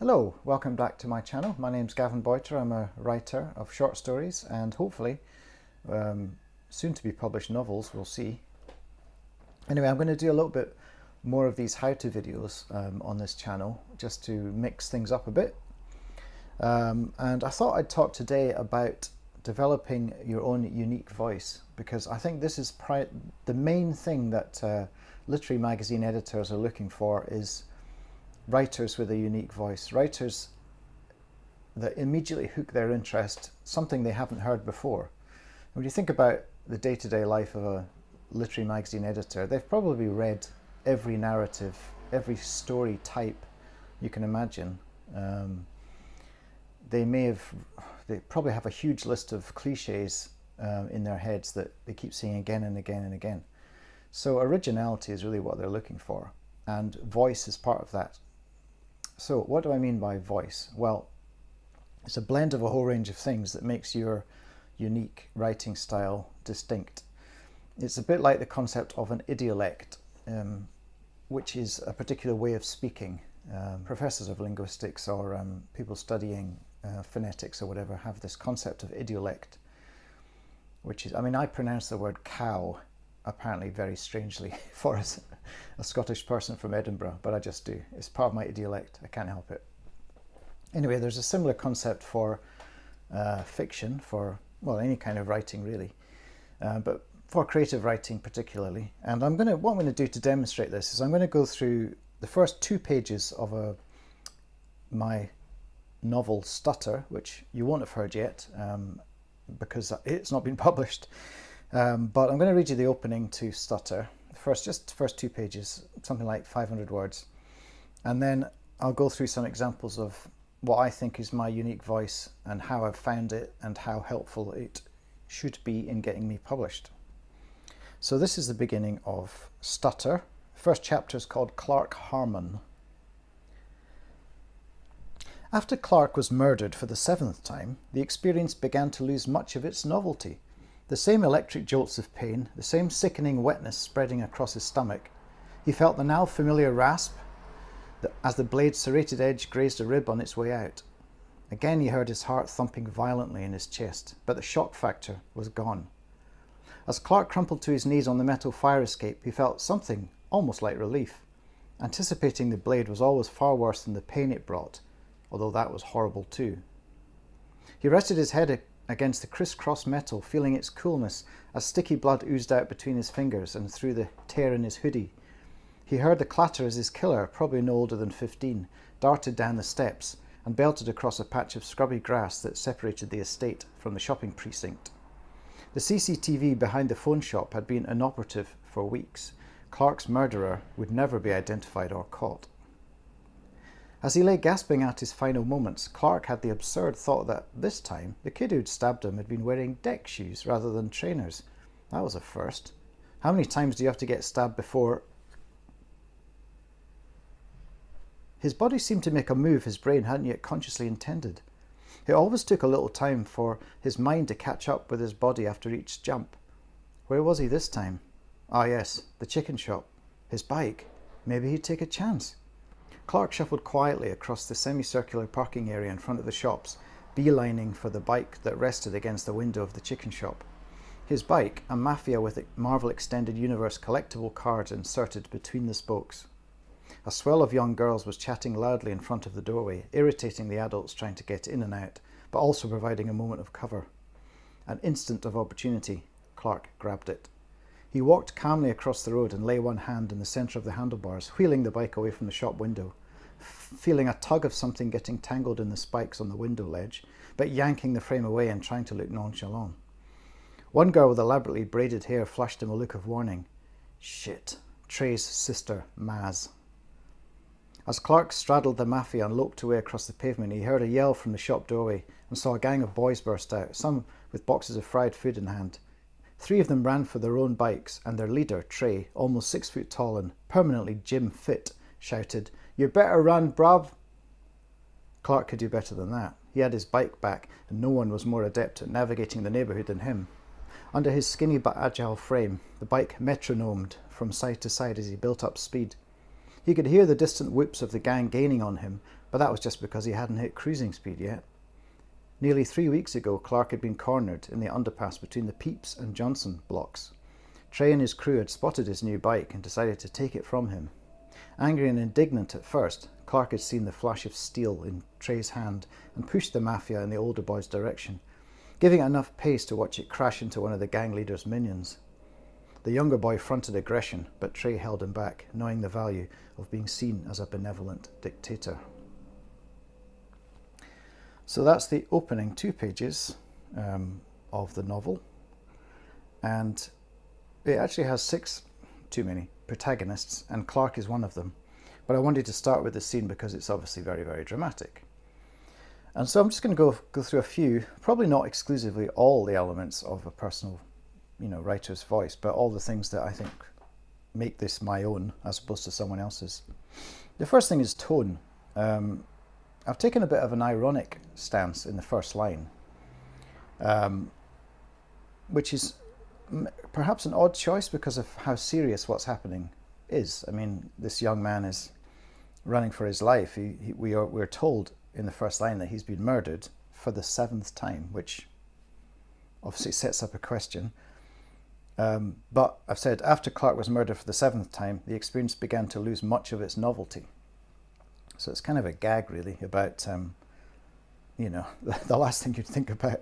Hello, welcome back to my channel. My name's Gavin Boyter. I'm a writer of short stories and hopefully soon to be published novels, we'll see. Anyway, I'm going to do a little bit more of these how-to videos on this channel just to mix things up a bit. And I thought I'd talk today about developing your own unique voice, because I think this is the main thing that literary magazine editors are looking for, is writers with a unique voice, writers that immediately hook their interest, something they haven't heard before. When you think about the day-to-day life of a literary magazine editor, they've probably read every narrative, every story type you can imagine. They probably have a huge list of cliches in their heads that they keep seeing again and again and again. So originality is really what they're looking for, and voice is part of that. So what do I mean by voice? Well, it's a blend of a whole range of things that makes your unique writing style distinct. It's a bit like the concept of an idiolect, which is a particular way of speaking. Professors of linguistics or people studying phonetics or whatever have this concept of idiolect, which is, I pronounce the word cow apparently very strangely for a Scottish person from Edinburgh, but I just do. It's part of my idiolect, I can't help it. Anyway, there's a similar concept for fiction, for, well, any kind of writing really, but for creative writing particularly. And what I'm going to do to demonstrate this is I'm going to go through the first 2 pages of my novel Stutter, which you won't have heard yet because it's not been published. But I'm going to read you the opening to Stutter, just the first 2 pages, something like 500 words. And then I'll go through some examples of what I think is my unique voice and how I've found it and how helpful it should be in getting me published. So this is the beginning of Stutter. The first chapter is called Clark Harmon. After Clark was murdered for the 7th time, the experience began to lose much of its novelty. The same electric jolts of pain, the same sickening wetness spreading across his stomach. He felt the now familiar rasp as the blade's serrated edge grazed a rib on its way out. Again he heard his heart thumping violently in his chest, but the shock factor was gone. As Clark crumpled to his knees on the metal fire escape, he felt something almost like relief. Anticipating the blade was always far worse than the pain it brought, although that was horrible too. He rested his head against the criss-cross metal, feeling its coolness as sticky blood oozed out between his fingers and through the tear in his hoodie. He heard the clatter as his killer, probably no older than 15, darted down the steps and belted across a patch of scrubby grass that separated the estate from the shopping precinct. The CCTV behind the phone shop had been inoperative for weeks. Clark's murderer would never be identified or caught. As he lay gasping out his final moments, Clark had the absurd thought that this time the kid who'd stabbed him had been wearing deck shoes rather than trainers. That was a first. How many times do you have to get stabbed before? His body seemed to make a move his brain hadn't yet consciously intended. It always took a little time for his mind to catch up with his body after each jump. Where was he this time? Ah yes, the chicken shop. His bike. Maybe he'd take a chance. Clark shuffled quietly across the semicircular parking area in front of the shops, beelining for the bike that rested against the window of the chicken shop. His bike, a Mafia with Marvel Extended Universe collectible cards inserted between the spokes. A swell of young girls was chatting loudly in front of the doorway, irritating the adults trying to get in and out, but also providing a moment of cover. An instant of opportunity. Clark grabbed it. He walked calmly across the road and lay one hand in the centre of the handlebars, wheeling the bike away from the shop window, feeling a tug of something getting tangled in the spikes on the window ledge, but yanking the frame away and trying to look nonchalant. One girl with elaborately braided hair flashed him a look of warning. Shit. Trey's sister, Maz. As Clark straddled the Mafia and loped away across the pavement, he heard a yell from the shop doorway and saw a gang of boys burst out, some with boxes of fried food in hand. 3 of them ran for their own bikes, and their leader, Trey, almost 6 foot tall and permanently gym fit, shouted, "You better run, bruv!" Clark could do better than that. He had his bike back, and no one was more adept at navigating the neighbourhood than him. Under his skinny but agile frame, the bike metronomed from side to side as he built up speed. He could hear the distant whoops of the gang gaining on him, but that was just because he hadn't hit cruising speed yet. Nearly 3 weeks ago, Clark had been cornered in the underpass between the Pepys and Johnson blocks. Trey and his crew had spotted his new bike and decided to take it from him. Angry and indignant at first, Clark had seen the flash of steel in Trey's hand and pushed the Mafia in the older boy's direction, giving it enough pace to watch it crash into one of the gang leader's minions. The younger boy fronted aggression, but Trey held him back, knowing the value of being seen as a benevolent dictator. So that's the opening 2 pages of the novel. And it actually has 6, too many, protagonists, and Clark is one of them. But I wanted to start with this scene because it's obviously very, very dramatic. And so I'm just going to go through a few, probably not exclusively all the elements of a personal, writer's voice, but all the things that I think make this my own as opposed to someone else's. The first thing is tone. I've taken a bit of an ironic stance in the first line, which is perhaps an odd choice because of how serious what's happening is. I mean, this young man is running for his life. We're told in the first line that he's been murdered for the 7th time, which obviously sets up a question. But I've said, after Clark was murdered for the 7th time, the experience began to lose much of its novelty. So it's kind of a gag, really, about, the last thing you'd think about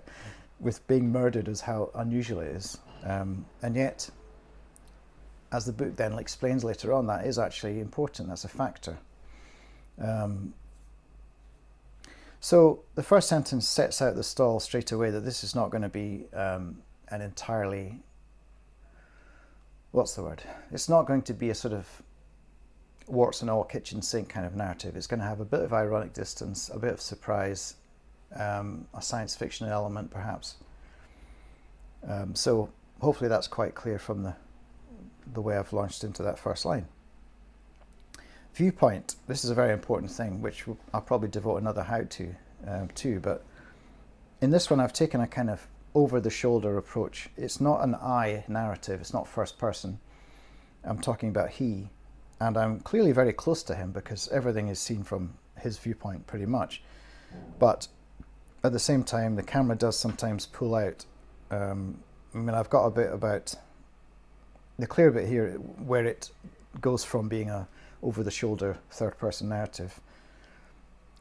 with being murdered is how unusual it is. And yet, as the book then explains later on, that is actually important. That's a factor. So the first sentence sets out the stall straight away that this is not going to be an entirely... what's the word? It's not going to be a sort of warts and all kitchen sink kind of narrative. It's going to have a bit of ironic distance, a bit of surprise, a science fiction element perhaps. So hopefully that's quite clear from the way I've launched into that first line. Viewpoint. This is a very important thing, which I'll probably devote another how-to to, but in this one I've taken a kind of over-the-shoulder approach. It's not an I narrative, it's not first person. I'm talking about he, and I'm clearly very close to him because everything is seen from his viewpoint pretty much. But at the same time, the camera does sometimes pull out. I've got a bit about the clear bit here where it goes from being a over-the-shoulder third-person narrative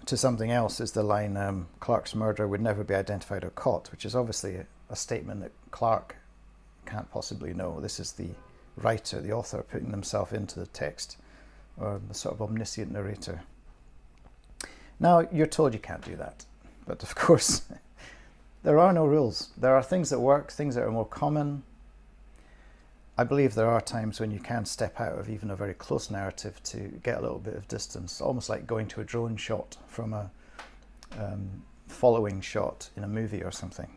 to something else is the line, Clark's murderer would never be identified or caught, which is obviously a statement that Clark can't possibly know. This is the writer, the author, putting themselves into the text, or the sort of omniscient narrator. Now, you're told you can't do that, but of course, there are no rules. There are things that work, things that are more common. I believe there are times when you can step out of even a very close narrative to get a little bit of distance, almost like going to a drone shot from a following shot in a movie or something.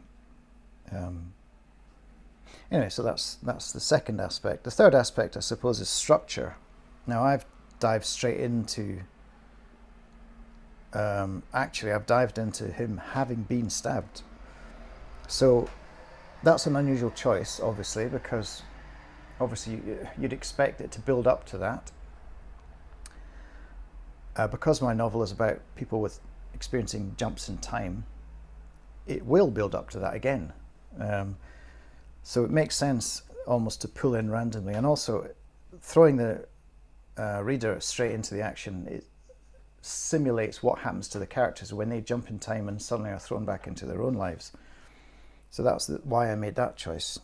Anyway, so that's the second aspect. The third aspect, I suppose, is structure. Now, I've dived straight into... I've dived into him having been stabbed. So that's an unusual choice, obviously, because obviously you'd expect it to build up to that. Because my novel is about people with experiencing jumps in time, it will build up to that again. So it makes sense almost to pull in randomly, and also throwing the reader straight into the action. It simulates what happens to the characters when they jump in time and suddenly are thrown back into their own lives. So that's why I made that choice.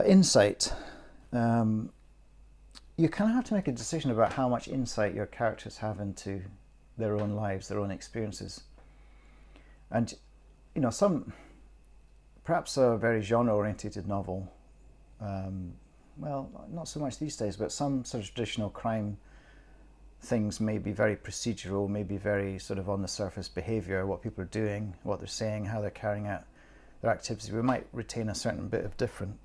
Insight. You kind of have to make a decision about how much insight your characters have into their own lives, their own experiences. And, perhaps a very genre-oriented novel, well, not so much these days, but some sort of traditional crime things may be very procedural, may be very sort of on the surface behaviour, what people are doing, what they're saying, how they're carrying out their activities. We might retain a certain bit of different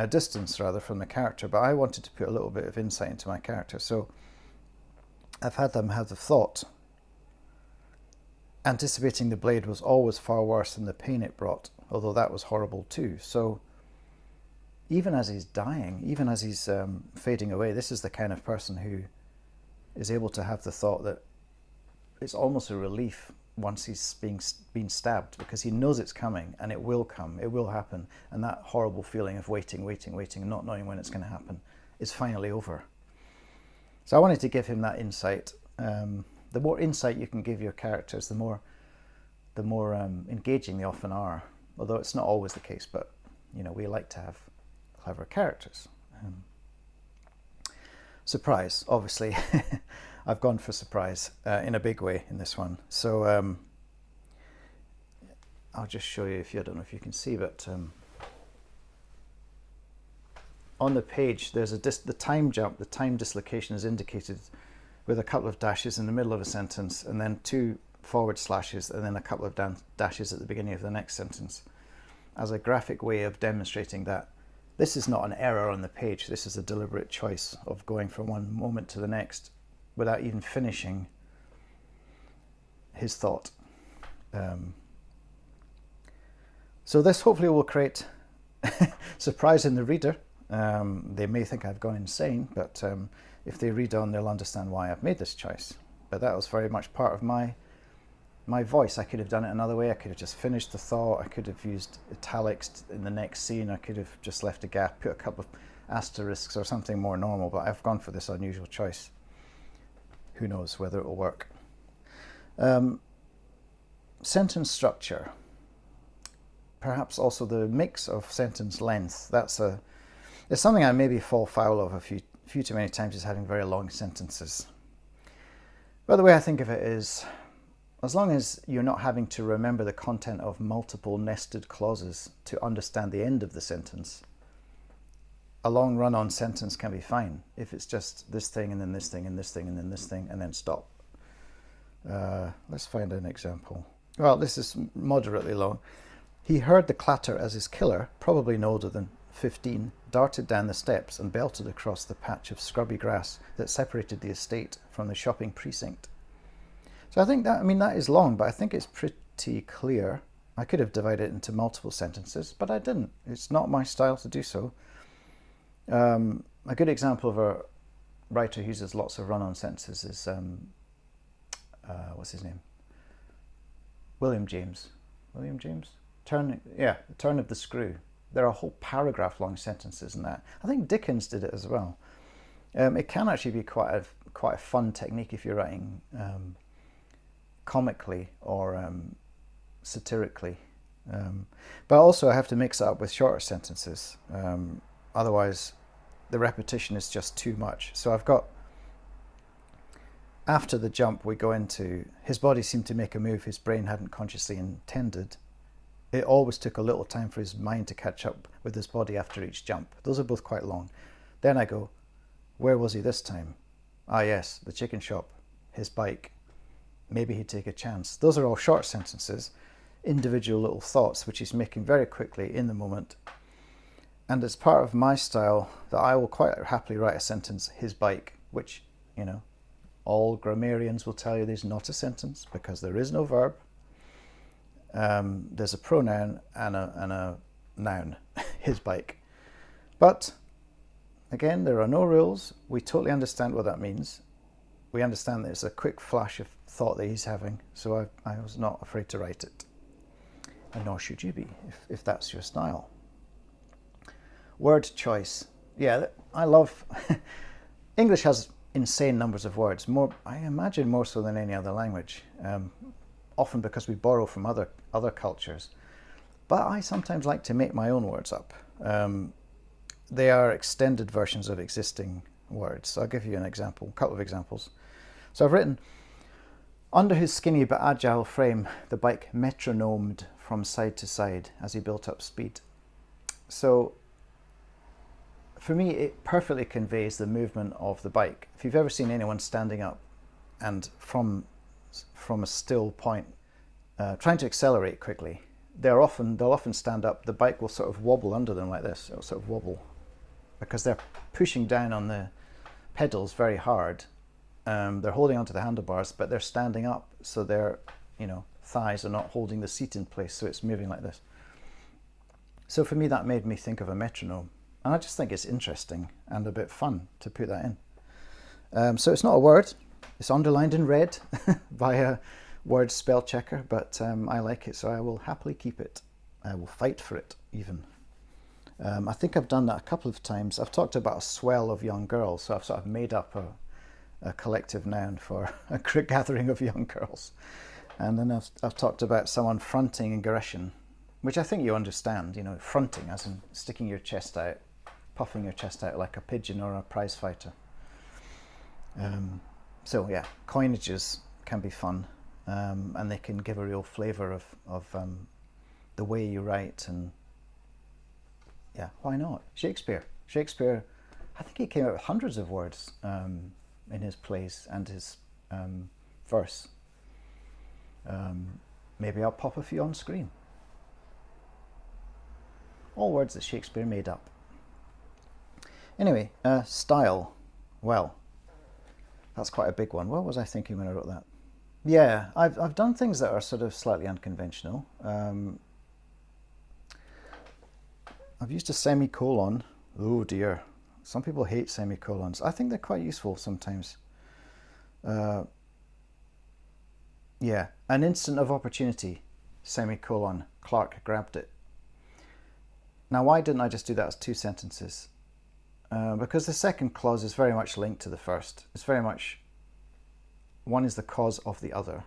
distance rather from the character, but I wanted to put a little bit of insight into my character. So I've had them have the thought, anticipating the blade was always far worse than the pain it brought, although that was horrible too. So even as he's dying, even as he's fading away, this is the kind of person who is able to have the thought that it's almost a relief once he's been stabbed, because he knows it's coming and it will come, it will happen, and that horrible feeling of waiting, and not knowing when it's going to happen is finally over. So I wanted to give him that insight. The more insight you can give your characters, the more engaging they often are. Although it's not always the case, but we like to have clever characters. Surprise, obviously. I've gone for surprise in a big way in this one. So I'll just show you, I don't know if you can see, but on the page there's the time jump, the time dislocation is indicated with a couple of dashes in the middle of a sentence, and then 2 forward slashes, and then a couple of dashes at the beginning of the next sentence, as a graphic way of demonstrating that this is not an error on the page, this is a deliberate choice of going from one moment to the next without even finishing his thought. So this hopefully will create surprise in the reader. They may think I've gone insane, but if they read on, they'll understand why I've made this choice. But that was very much part of my voice. I could have done it another way. I could have just finished the thought. I could have used italics in the next scene. I could have just left a gap, put a couple of asterisks or something more normal, but I've gone for this unusual choice. Who knows whether it will work. Sentence structure. Perhaps also the mix of sentence length. It's something I maybe fall foul of a few too many times, is having very long sentences. But the way I think of it is, as long as you're not having to remember the content of multiple nested clauses to understand the end of the sentence, a long run-on sentence can be fine if it's just this thing and then this thing and this thing and then this thing and then stop. Let's find an example. Well, this is moderately long. He heard the clatter as his killer, probably no older than 15, darted down the steps and belted across the patch of scrubby grass that separated the estate from the shopping precinct. So I think that is long, but I think it's pretty clear. I could have divided it into multiple sentences, but I didn't. It's not my style to do so. A good example of a writer who uses lots of run-on sentences is, what's his name? William James. Turn of the Screw. There are whole paragraph-long sentences in that. I think Dickens did it as well. It can actually be quite a fun technique if you're writing comically or satirically. But also I have to mix it up with shorter sentences. Otherwise, the repetition is just too much. So I've got, after the jump, we go into, his body seemed to make a move his brain hadn't consciously intended. It always took a little time for his mind to catch up with his body after each jump. Those are both quite long. Then I go, where was he this time? Ah yes, the chicken shop, his bike. Maybe he'd take a chance. Those are all short sentences, individual little thoughts, which he's making very quickly in the moment. And it's part of my style that I will quite happily write a sentence, his bike, which, all grammarians will tell you there's not a sentence because there is no verb. There's a pronoun and a noun, his bike. But again, there are no rules. We totally understand what that means. We understand that it's a quick flash of thought that he's having, so I was not afraid to write it. And nor should you be, if that's your style. Word choice. Yeah, I love... English has insane numbers of words, I imagine more so than any other language, often because we borrow from other cultures. But I sometimes like to make my own words up. They are extended versions of existing words. So I'll give you a couple of examples. So I've written, under his skinny but agile frame, the bike metronomed from side to side as he built up speed. So for me, it perfectly conveys the movement of the bike. If you've ever seen anyone standing up and from a still point, trying to accelerate quickly, they'll often stand up. The bike will sort of wobble under them like this. It'll sort of wobble because they're pushing down on the pedals very hard. They're holding onto the handlebars, but they're standing up, so their thighs are not holding the seat in place, so it's moving like this. So for me, that made me think of a metronome. And I just think it's interesting and a bit fun to put that in. So it's not a word. It's underlined in red by a word spell checker, but I like it, so I will happily keep it. I will fight for it, even. I think I've done that a couple of times. I've talked about a swell of young girls, so I've sort of made up a collective noun for a gathering of young girls. And then I've talked about someone fronting aggression, which I think you understand, fronting as in sticking your chest out, puffing your chest out like a pigeon or a prize fighter. So yeah, coinages can be fun, and they can give a real flavour of the way you write, and yeah, why not? Shakespeare, I think he came out with hundreds of words in his plays and his verse. Maybe I'll pop a few on screen. All words that Shakespeare made up. Anyway, style. Well, that's quite a big one. What was I thinking when I wrote that? Yeah, I've done things that are sort of slightly unconventional. I've used a semicolon. Oh dear. Some people hate semicolons. I think they're quite useful sometimes. Yeah, an instant of opportunity, semicolon, Clark grabbed it. Now, why didn't I just do that as 2 sentences? Because the second clause is very much linked to the first. It's very much, one is the cause of the other.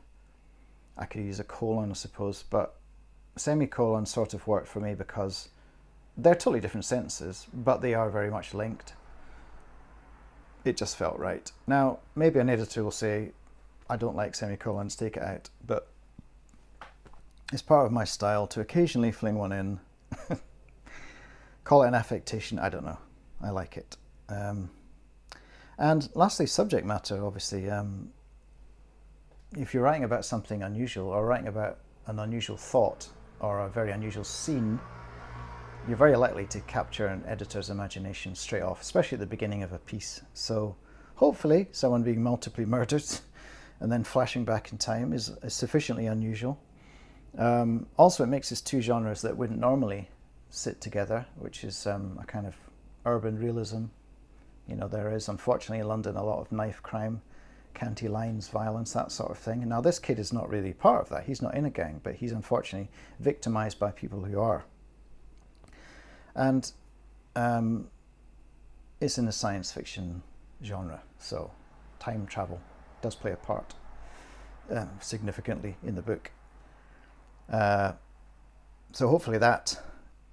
I could use a colon, I suppose, but semicolon sort of worked for me because they're totally different sentences, but they are very much linked. It just felt right. Now, maybe an editor will say, I don't like semicolons, take it out, but it's part of my style to occasionally fling one in. Call it an affectation, I don't know. I like it. And lastly, subject matter, obviously. If you're writing about something unusual or writing about an unusual thought or a very unusual scene, you're very likely to capture an editor's imagination straight off, especially at the beginning of a piece. So hopefully someone being multiply murdered and then flashing back in time is sufficiently unusual. Also, it mixes 2 genres that wouldn't normally sit together, which is a kind of urban realism. There is, unfortunately, in London, a lot of knife crime, county lines, violence, that sort of thing. And now this kid is not really part of that. He's not in a gang, but he's unfortunately victimized by people who are. And it's in the science fiction genre, so time travel does play a part significantly in the book. So hopefully that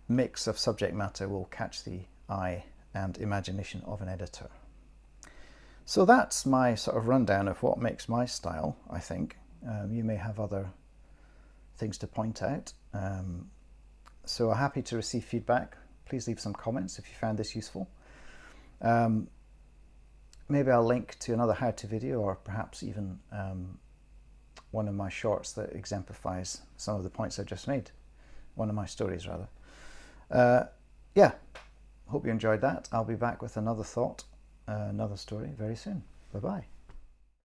mix of subject matter will catch the eye and imagination of an editor. So that's my sort of rundown of what makes my style, I think. You may have other things to point out. So I'm happy to receive feedback. Please leave some comments if you found this useful. Maybe I'll link to another how-to video, or perhaps even one of my shorts that exemplifies some of the points I've just made. One of my stories, rather. Yeah, hope you enjoyed that. I'll be back with another thought, another story very soon. Bye-bye.